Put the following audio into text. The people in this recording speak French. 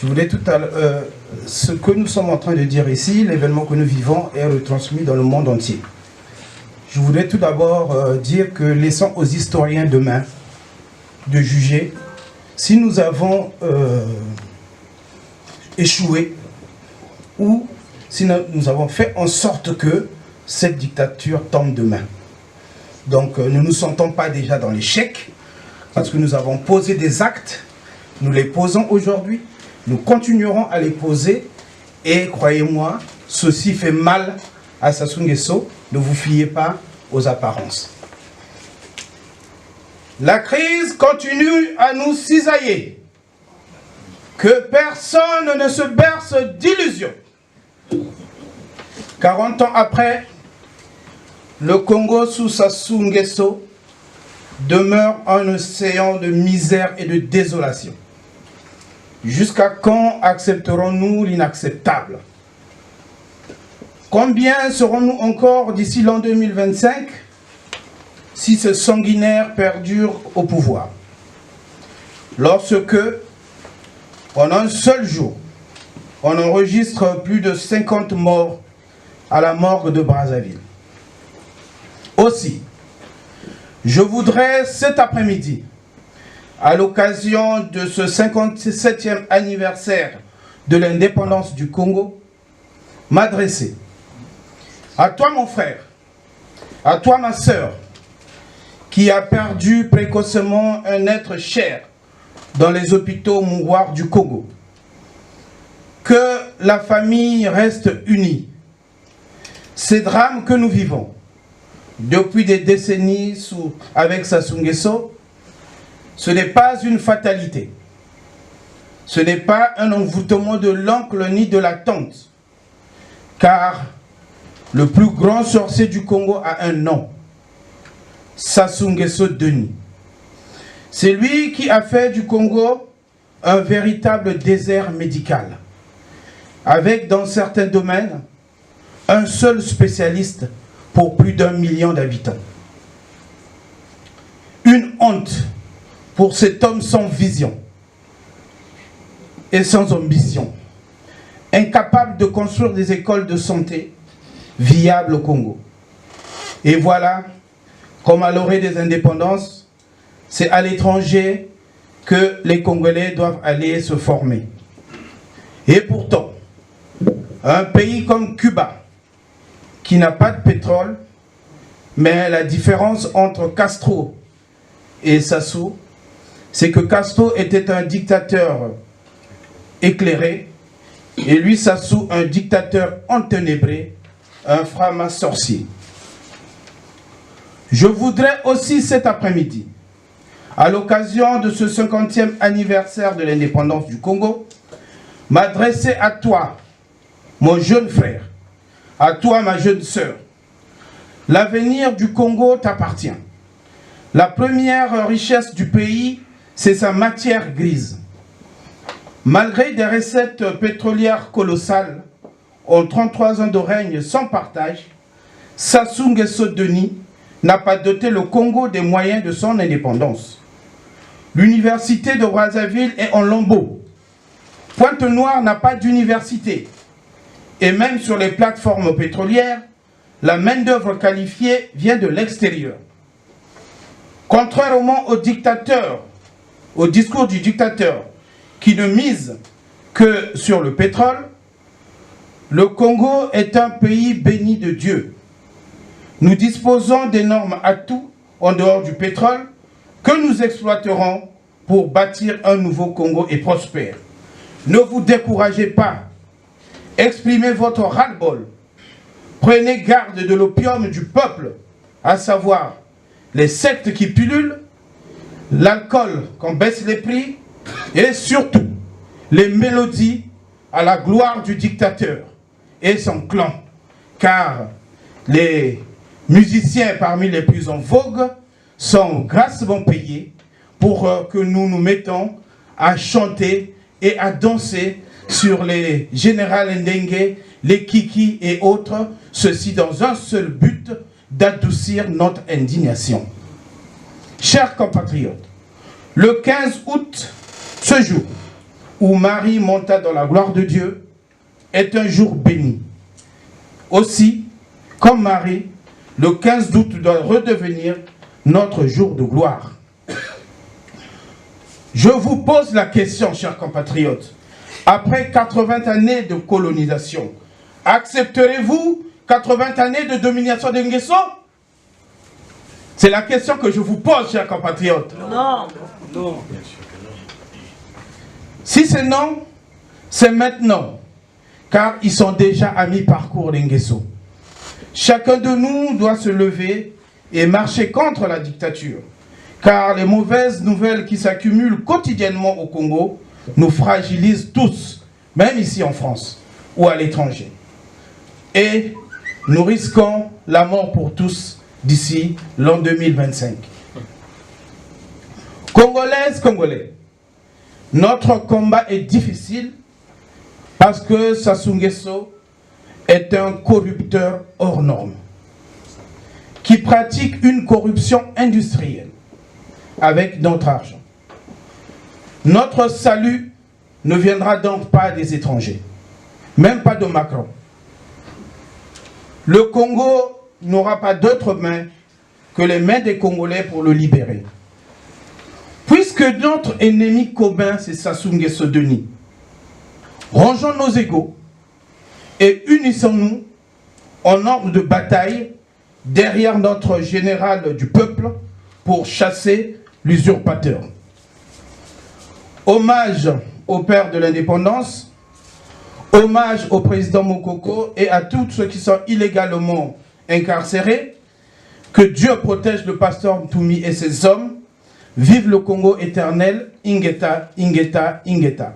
Je voulais tout à l'heure, ce que nous sommes en train de dire ici, l'événement que nous vivons est retransmis dans le monde entier. Je voudrais tout d'abord dire que laissons aux historiens demain de juger si nous avons échoué ou si nous avons fait en sorte que cette dictature tombe demain. Donc nous ne nous sentons pas déjà dans l'échec parce que nous avons posé des actes, nous les posons aujourd'hui, nous continuerons à les poser et croyez-moi, ceci fait mal à Sassou Nguesso, ne vous fiez pas aux apparences. La crise continue à nous cisailler. Que personne ne se berce d'illusions. 40 ans après, le Congo sous Sassou Nguesso demeure un océan de misère et de désolation. Jusqu'à quand accepterons-nous l'inacceptable? Combien serons-nous encore d'ici l'an 2025 si ce sanguinaire perdure au pouvoir? Lorsque, en un seul jour, on enregistre plus de 50 morts à la morgue de Brazzaville. Aussi, je voudrais cet après-midi, à l'occasion de ce 57e anniversaire de l'indépendance du Congo, m'adresser à toi mon frère, à toi ma sœur, qui a perdu précocement un être cher dans les hôpitaux mouroirs du Congo. Que la famille reste unie. Ces drames que nous vivons depuis des décennies avec Sassou Nguesso, ce n'est pas une fatalité. Ce n'est pas un envoûtement de l'oncle ni de la tante. Car le plus grand sorcier du Congo a un nom. Sassou Nguesso Denis. C'est lui qui a fait du Congo un véritable désert médical. Avec, dans certains domaines, un seul spécialiste pour plus d'1 million d'habitants. Une honte pour cet homme sans vision et sans ambition, incapable de construire des écoles de santé viables au Congo. Et voilà, comme à l'orée des indépendances, c'est à l'étranger que les Congolais doivent aller se former. Et pourtant, un pays comme Cuba, qui n'a pas de pétrole, mais la différence entre Castro et Sassou, c'est que Castro était un dictateur éclairé, et lui, Sassou, un dictateur enténébré, un franc-sorcier. Je voudrais aussi cet après-midi, à l'occasion de ce 50e anniversaire de l'indépendance du Congo, m'adresser à toi, mon jeune frère, à toi, ma jeune sœur. L'avenir du Congo t'appartient. La première richesse du pays, c'est sa matière grise. Malgré des recettes pétrolières colossales, en 33 ans de règne sans partage, Sassou Nguesso Denis n'a pas doté le Congo des moyens de son indépendance. L'université de Brazzaville est en lambeaux. Pointe-Noire n'a pas d'université. Et même sur les plateformes pétrolières, la main-d'œuvre qualifiée vient de l'extérieur. Contrairement au dictateur, au discours du dictateur, qui ne mise que sur le pétrole, le Congo est un pays béni de Dieu. Nous disposons d'énormes atouts en dehors du pétrole que nous exploiterons pour bâtir un nouveau Congo et prospère. Ne vous découragez pas. Exprimez votre ras-le-bol. Prenez garde de l'opium du peuple, à savoir les sectes qui pullulent, l'alcool qu'on baisse les prix, et surtout les mélodies à la gloire du dictateur et son clan. Car les musiciens parmi les plus en vogue sont grassement payés pour que nous nous mettons à chanter et à danser sur les Général Ndengue, les Kiki et autres, ceci dans un seul but, d'adoucir notre indignation. Chers compatriotes, le 15 août, ce jour où Marie monta dans la gloire de Dieu, est un jour béni. Aussi, comme Marie, le 15 août doit redevenir notre jour de gloire. Je vous pose la question, chers compatriotes. Après 80 années de colonisation, accepterez-vous 80 années de domination de Nguesso? C'est la question que je vous pose, chers compatriotes. Non. Non. Si c'est non, c'est maintenant, car ils sont déjà à mi-parcours de Nguesso. Chacun de nous doit se lever et marcher contre la dictature, car les mauvaises nouvelles qui s'accumulent quotidiennement au Congo nous fragilisent tous, même ici en France ou à l'étranger. Et nous risquons la mort pour tous d'ici l'an 2025. Congolaises, Congolais, notre combat est difficile parce que Sassou Nguesso est un corrupteur hors norme qui pratique une corruption industrielle avec notre argent. Notre salut ne viendra donc pas des étrangers, même pas de Macron. Le Congo n'aura pas d'autres mains que les mains des Congolais pour le libérer. Puisque notre ennemi commun, c'est Sassou Nguesso Denis, rangeons nos égos et unissons-nous en ordre de bataille derrière notre général du peuple pour chasser l'usurpateur. Hommage au père de l'indépendance, hommage au président Mokoko et à tous ceux qui sont illégalement incarcérés. Que Dieu protège le pasteur Ntoumi et ses hommes. Vive le Congo éternel. Ingeta, Ingeta, Ingeta.